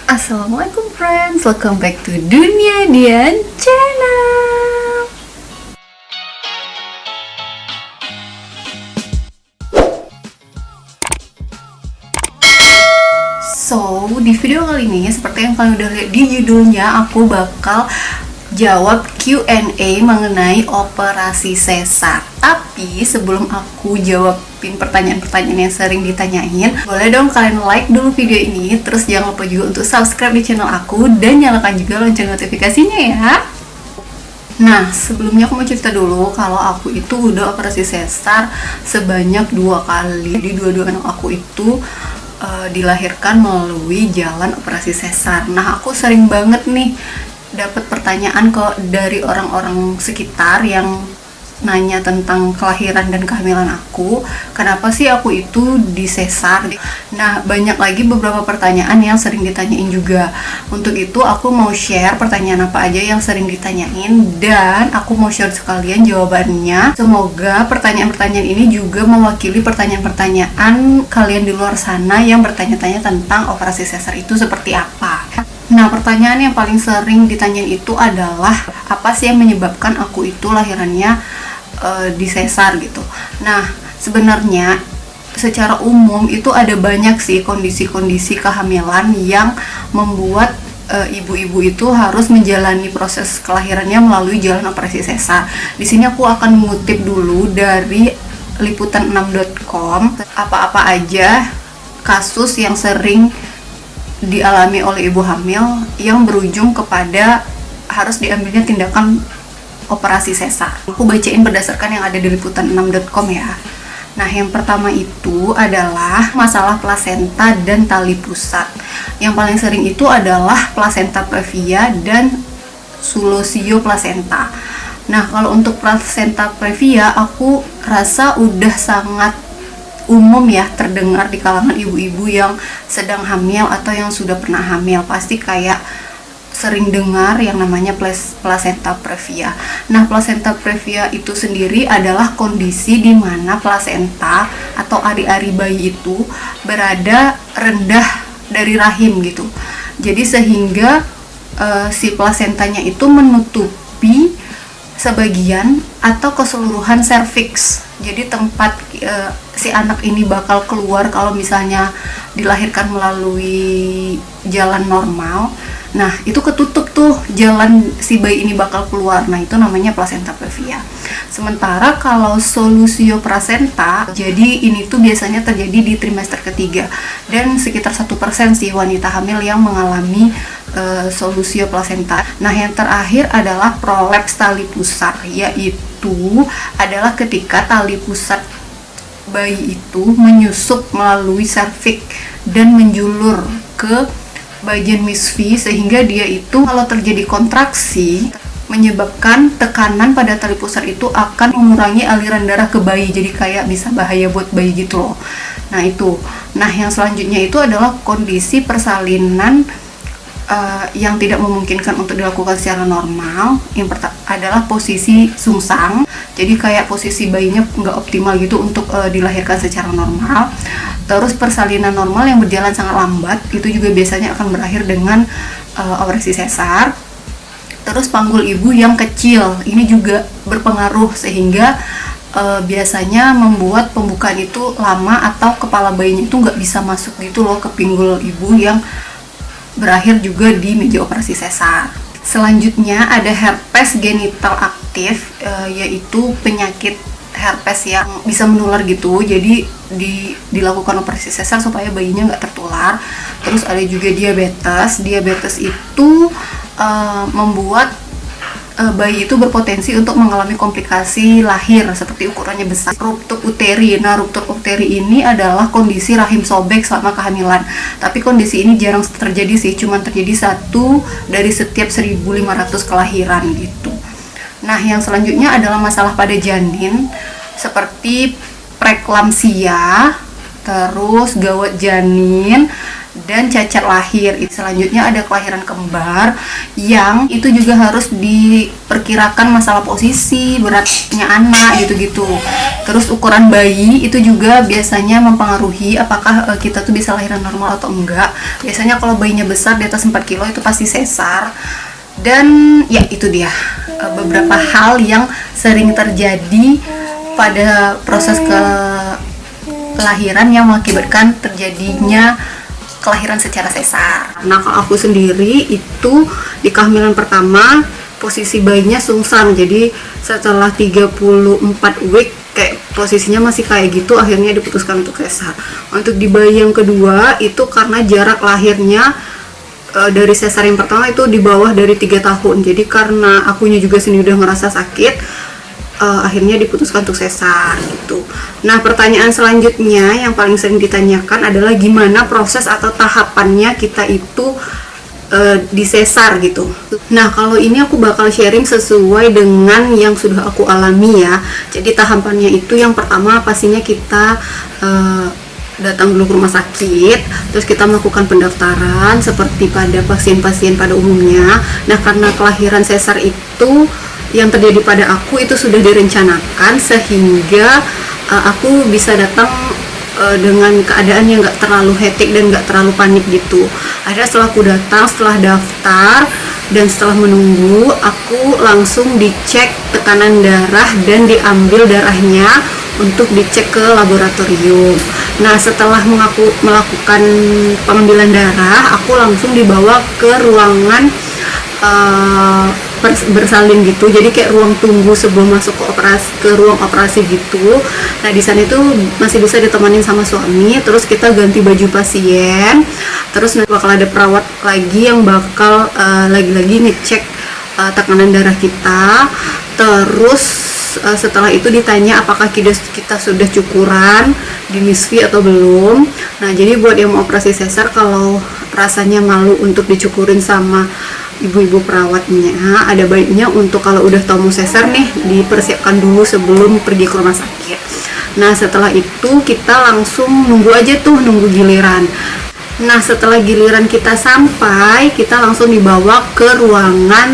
Assalamualaikum friends, welcome back to Dunia Dian Channel. So, di video kali ini seperti yang kalian udah lihat di judulnya, aku bakal jawab Q&A mengenai operasi sesar. Tapi sebelum aku jawabin pertanyaan-pertanyaan yang sering ditanyain, boleh dong kalian like dulu video ini. Terus jangan lupa juga untuk subscribe di channel aku dan nyalakan juga lonceng notifikasinya ya. Nah, sebelumnya aku mau cerita dulu kalau aku itu udah operasi sesar sebanyak 2 kali. Di dua-dua anak aku itu dilahirkan melalui jalan operasi sesar. Nah, aku sering banget nih dapat pertanyaan kok dari orang-orang sekitar yang nanya tentang kelahiran dan kehamilan aku, kenapa sih aku itu disesar. Nah, banyak lagi beberapa pertanyaan yang sering ditanyain juga. Untuk itu aku mau share pertanyaan apa aja yang sering ditanyain, dan aku mau share sekalian jawabannya. Semoga pertanyaan-pertanyaan ini juga mewakili pertanyaan-pertanyaan kalian di luar sana yang bertanya-tanya tentang operasi sesar itu seperti apa. Nah, pertanyaan yang paling sering ditanyain itu adalah apa sih yang menyebabkan aku itu lahirannya disesar gitu. Nah, sebenarnya secara umum itu ada banyak sih kondisi-kondisi kehamilan yang membuat ibu-ibu itu harus menjalani proses kelahirannya melalui jalan operasi sesar. Di sini aku akan mengutip dulu dari liputan6.com apa-apa aja kasus yang sering dialami oleh ibu hamil yang berujung kepada harus diambilnya tindakan operasi sesar. Aku bacain berdasarkan yang ada di liputan6.com ya. Nah, yang pertama itu adalah masalah plasenta dan tali pusat. Yang paling sering itu adalah plasenta previa dan sulosio plasenta. Nah, kalau untuk plasenta previa aku rasa udah sangat umum ya terdengar di kalangan ibu-ibu yang sedang hamil atau yang sudah pernah hamil. Pasti kayak sering dengar yang namanya plasenta previa. Nah, plasenta previa itu sendiri adalah kondisi di mana plasenta atau ari-ari bayi itu berada rendah dari rahim gitu. Jadi sehingga si plasentanya itu menutupi sebagian atau keseluruhan serviks. Jadi tempat si anak ini bakal keluar kalau misalnya dilahirkan melalui jalan normal. Nah, itu ketutup tuh jalan si bayi ini bakal keluar. Nah, itu namanya plasenta previa. Sementara kalau solusio plasenta, jadi ini tuh biasanya terjadi di trimester ketiga, dan sekitar 1% sih wanita hamil yang mengalami solusio plasenta. Nah, yang terakhir adalah prolaps tali pusar, yaitu adalah ketika tali pusat bayi itu menyusup melalui serviks dan menjulur ke bagian misfi, sehingga dia itu kalau terjadi kontraksi menyebabkan tekanan pada tali pusar itu akan mengurangi aliran darah ke bayi, jadi kayak bisa bahaya buat bayi gitu loh. Nah, itu. Nah, yang selanjutnya itu adalah kondisi persalinan yang tidak memungkinkan untuk dilakukan secara normal. Yang adalah posisi sungsang, jadi kayak posisi bayinya nggak optimal gitu untuk dilahirkan secara normal. Terus persalinan normal yang berjalan sangat lambat, itu juga biasanya akan berakhir dengan operasi sesar. Terus panggul ibu yang kecil, ini juga berpengaruh sehingga biasanya membuat pembukaan itu lama atau kepala bayinya itu nggak bisa masuk gitu loh ke pinggul ibu, yang berakhir juga di meja operasi sesar. Selanjutnya ada herpes genital aktif, yaitu penyakit herpes yang bisa menular gitu. Jadi dilakukan operasi sesar supaya bayinya nggak tertular. Terus ada juga diabetes. Diabetes itu membuat bayi itu berpotensi untuk mengalami komplikasi lahir seperti ukurannya besar. Ruptur uteri. Nah, ruptur uteri ini adalah kondisi rahim sobek selama kehamilan. Tapi kondisi ini jarang terjadi sih, cuma terjadi 1 dari setiap 1.500 kelahiran gitu. Nah, yang selanjutnya adalah masalah pada janin seperti preeklamsia, terus gawat janin, dan cacat lahir. Selanjutnya ada kelahiran kembar yang itu juga harus diperkirakan masalah posisi, beratnya anak gitu-gitu. Terus ukuran bayi itu juga biasanya mempengaruhi apakah kita tuh bisa lahiran normal atau enggak. Biasanya kalau bayinya besar di atas 4 kilo itu pasti sesar. Dan ya itu dia beberapa hal yang sering terjadi pada proses kelahiran yang mengakibatkan terjadinya kelahiran secara sesar. Nah, kalau aku sendiri itu di kehamilan pertama posisi bayinya sungsang. Jadi setelah 34 week kayak posisinya masih kayak gitu, akhirnya diputuskan untuk sesar. Untuk di bayi yang kedua itu karena jarak lahirnya dari sesar yang pertama itu di bawah dari 3 tahun. Jadi karena akunya juga sendiri udah ngerasa sakit, akhirnya diputuskan untuk sesar gitu. Nah, pertanyaan selanjutnya yang paling sering ditanyakan adalah gimana proses atau tahapannya kita itu disesar gitu. Nah, kalau ini aku bakal sharing sesuai dengan yang sudah aku alami ya. Jadi tahapannya itu yang pertama pastinya kita datang dulu ke rumah sakit, terus kita melakukan pendaftaran seperti pada pasien-pasien pada umumnya. Nah, karena kelahiran sesar itu yang terjadi pada aku itu sudah direncanakan sehingga aku bisa datang dengan keadaan yang nggak terlalu hektik dan nggak terlalu panik gitu. Akhirnya setelah aku datang, setelah daftar dan setelah menunggu, aku langsung dicek tekanan darah dan diambil darahnya untuk dicek ke laboratorium. Nah, setelah melakukan pengambilan darah, aku langsung dibawa ke ruangan bersalin gitu. Jadi kayak ruang tunggu sebelum masuk ke ruang operasi gitu. Nah, di sana itu masih bisa ditemanin sama suami. Terus kita ganti baju pasien. Terus nanti bakal ada perawat lagi yang bakal lagi-lagi ngecek tekanan darah kita. Terus setelah itu ditanya apakah kita sudah cukuran di MISFI atau belum. Nah, jadi buat yang mau operasi sesar, kalau rasanya malu untuk dicukurin sama ibu-ibu perawatnya, ada baiknya untuk kalau udah tahu mau sesar nih, dipersiapkan dulu sebelum pergi ke rumah sakit. Nah, setelah itu kita langsung nunggu aja tuh, nunggu giliran. Nah, setelah giliran kita sampai, kita langsung dibawa ke ruangan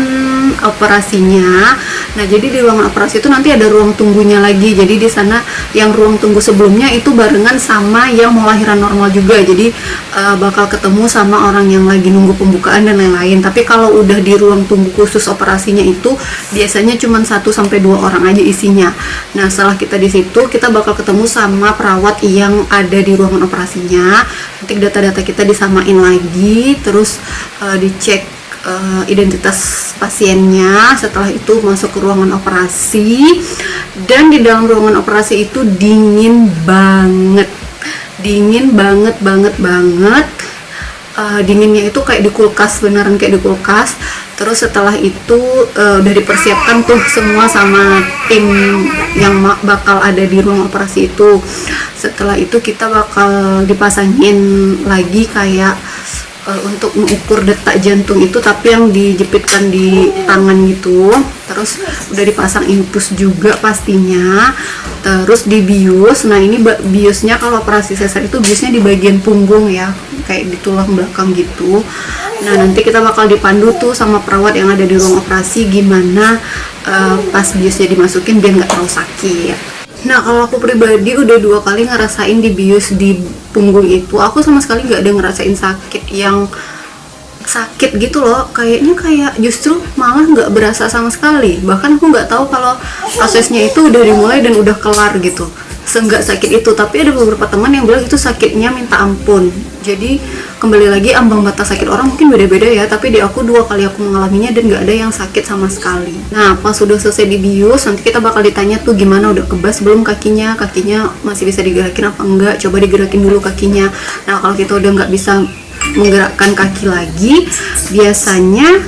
operasinya. Nah, jadi di ruangan operasi itu nanti ada ruang tunggunya lagi. Jadi di sana yang ruang tunggu sebelumnya itu barengan sama yang mau lahiran normal juga. Jadi bakal ketemu sama orang yang lagi nunggu pembukaan dan lain-lain. Tapi kalau udah di ruang tunggu khusus operasinya itu biasanya cuma 1-2 orang aja isinya. Nah, setelah kita di situ, kita bakal ketemu sama perawat yang ada di ruangan operasinya. Nanti data-data kita disamain lagi, terus dicek identitas pasiennya. Setelah itu masuk ke ruangan operasi, dan di dalam ruangan operasi itu dingin banget, dinginnya itu kayak di kulkas, beneran kayak di kulkas. Terus setelah itu udah dipersiapkan tuh semua sama tim yang bakal ada di ruang operasi itu. Setelah itu kita bakal dipasangin lagi kayak untuk mengukur detak jantung itu, tapi yang dijepitkan di tangan gitu. Terus udah dipasang infus juga pastinya. Terus dibius. Nah, ini biusnya kalau operasi sesar itu biusnya di bagian punggung ya, kayak di tulang belakang gitu. Nah, nanti kita bakal dipandu tuh sama perawat yang ada di ruang operasi gimana pas biusnya dimasukin biar nggak terlalu sakit. Nah, kalau aku pribadi udah 2 kali ngerasain dibius di punggung itu, aku sama sekali nggak ada ngerasain sakit yang sakit gitu loh. Kayaknya kayak justru malah nggak berasa sama sekali. Bahkan aku nggak tahu kalau prosesnya itu udah dimulai dan udah kelar gitu, seenggak sakit itu. Tapi ada beberapa teman yang bilang itu sakitnya minta ampun. Jadi kembali lagi ambang batas sakit orang mungkin beda-beda ya, tapi di aku 2 kali aku mengalaminya dan nggak ada yang sakit sama sekali. Nah, pas sudah selesai dibius, nanti kita bakal ditanya tuh gimana, udah kebas belum kakinya masih bisa digerakin apa enggak, coba digerakin dulu kakinya. Nah, kalau kita udah nggak bisa menggerakkan kaki lagi, biasanya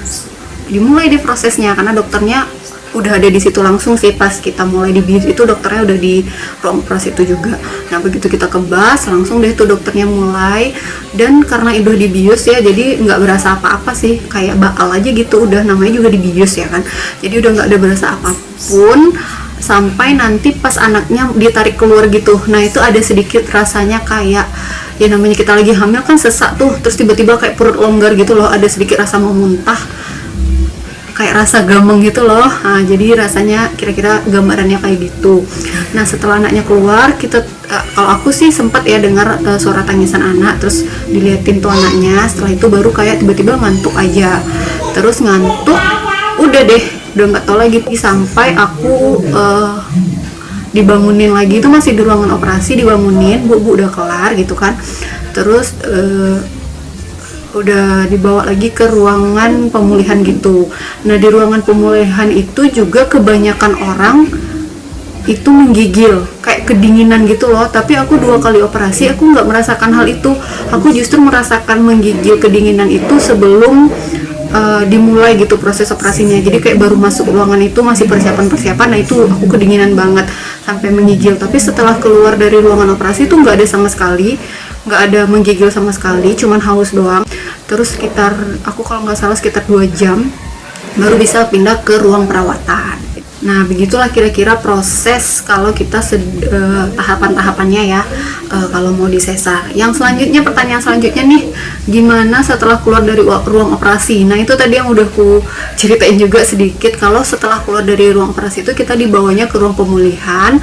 dimulai di prosesnya, karena dokternya udah ada di situ langsung sih. Pas kita mulai dibius itu dokternya udah di ruang operasi itu juga. Nah, begitu kita kebas langsung deh tuh dokternya mulai. Dan karena udah dibius ya, jadi nggak berasa apa-apa sih, kayak bakal aja gitu, udah namanya juga dibius ya kan, jadi udah nggak ada berasa apapun sampai nanti pas anaknya ditarik keluar gitu. Nah, itu ada sedikit rasanya kayak ya namanya kita lagi hamil kan sesak tuh, terus tiba-tiba kayak perut longgar gitu loh, ada sedikit rasa mau muntah, kayak rasa gameng gitu loh. Nah, jadi rasanya kira-kira gambarannya kayak gitu. Nah, setelah anaknya keluar, kita kalau aku sih sempat ya dengar suara tangisan anak, terus diliatin tuh anaknya. Setelah itu baru kayak tiba-tiba ngantuk aja. Terus ngantuk, udah deh, udah nggak tahu lagi sampai aku dibangunin lagi. Itu masih di ruangan operasi, dibangunin, bu udah kelar gitu kan. Terus udah dibawa lagi ke ruangan pemulihan gitu. Nah, di ruangan pemulihan itu juga kebanyakan orang itu menggigil, kayak kedinginan gitu loh. Tapi aku 2 kali operasi, aku nggak merasakan hal itu. Aku justru merasakan menggigil kedinginan itu sebelum dimulai gitu proses operasinya. Jadi kayak baru masuk ruangan itu masih persiapan-persiapan, nah itu aku kedinginan banget sampai menggigil. Tapi setelah keluar dari ruangan operasi itu nggak ada sama sekali, nggak ada menggigil sama sekali, cuman haus doang. Terus sekitar, aku kalau nggak salah sekitar 2 jam baru bisa pindah ke ruang perawatan. Nah, begitulah kira-kira proses kalau kita tahapan-tahapannya ya, kalau mau disesar. Yang selanjutnya, pertanyaan selanjutnya nih, gimana setelah keluar dari ruang operasi? Nah, itu tadi yang udah aku ceritain juga sedikit, kalau setelah keluar dari ruang operasi itu kita dibawanya ke ruang pemulihan.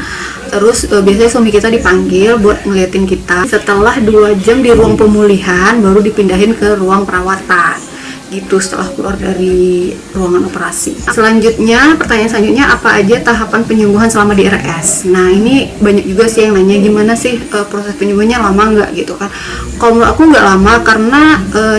Terus biasanya suami kita dipanggil buat ngeliatin kita. Setelah 2 jam di ruang pemulihan baru dipindahin ke ruang perawatan gitu, setelah keluar dari ruangan operasi. Selanjutnya, pertanyaan selanjutnya, apa aja tahapan penyembuhan selama di RS? Nah, ini banyak juga sih yang nanya gimana sih proses penyembuhannya, lama nggak gitu kan. Kalau menurut aku nggak lama, karena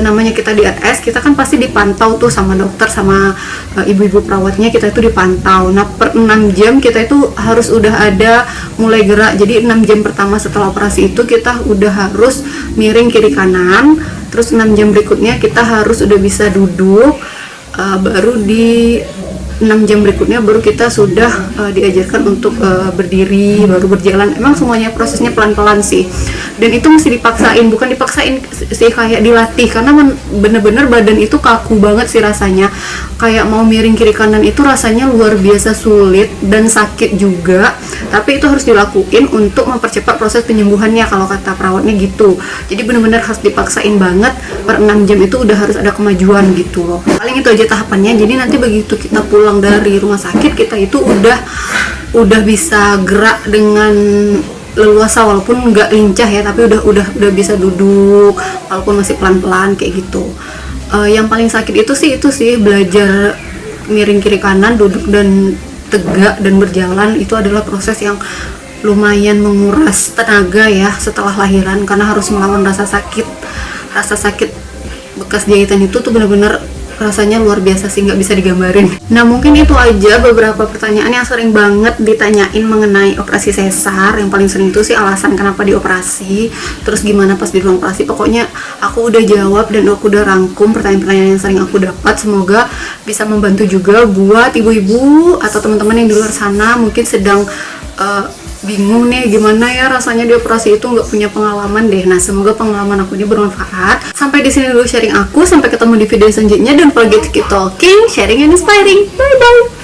namanya kita di RS, kita kan pasti dipantau tuh sama dokter, sama ibu-ibu perawatnya, kita itu dipantau. Nah, per 6 jam kita itu harus udah ada mulai gerak. Jadi 6 jam pertama setelah operasi itu kita udah harus miring kiri kanan. Terus 6 jam berikutnya kita harus udah bisa duduk, baru di 6 jam berikutnya baru kita sudah diajarkan untuk berdiri, baru berjalan. Emang semuanya prosesnya pelan-pelan sih, dan itu mesti dipaksain, bukan dipaksain sih, kayak dilatih, karena bener-bener badan itu kaku banget sih rasanya. Kayak mau miring kiri kanan itu rasanya luar biasa sulit dan sakit juga, tapi itu harus dilakuin untuk mempercepat proses penyembuhannya kalau kata perawatnya gitu. Jadi bener-bener harus dipaksain banget, per 6 jam itu udah harus ada kemajuan gitu loh. Paling itu aja tahapannya. Jadi nanti begitu kita pulang dari rumah sakit, kita itu udah bisa gerak dengan leluasa, walaupun nggak lincah ya, tapi udah bisa duduk walaupun masih pelan-pelan kayak gitu. Yang paling sakit itu sih belajar miring kiri kanan, duduk dan tegak dan berjalan. Itu adalah proses yang lumayan menguras tenaga ya setelah lahiran, karena harus melawan rasa sakit bekas jahitan. Itu tuh bener-bener rasanya luar biasa sih, nggak bisa digambarin. Nah, mungkin itu aja beberapa pertanyaan yang sering banget ditanyain mengenai operasi sesar. Yang paling sering itu sih alasan kenapa dioperasi, terus gimana pas di ruang operasi. Pokoknya aku udah jawab dan aku udah rangkum pertanyaan-pertanyaan yang sering aku dapat. Semoga bisa membantu juga buat ibu-ibu atau teman-teman yang di luar sana mungkin sedang bingung nih gimana ya rasanya dioperasi, itu nggak punya pengalaman deh. Nah, semoga pengalaman aku ini bermanfaat. Sampai di sini dulu sharing aku, sampai ketemu di video selanjutnya. Don't forget to keep talking, sharing and inspiring. Bye bye.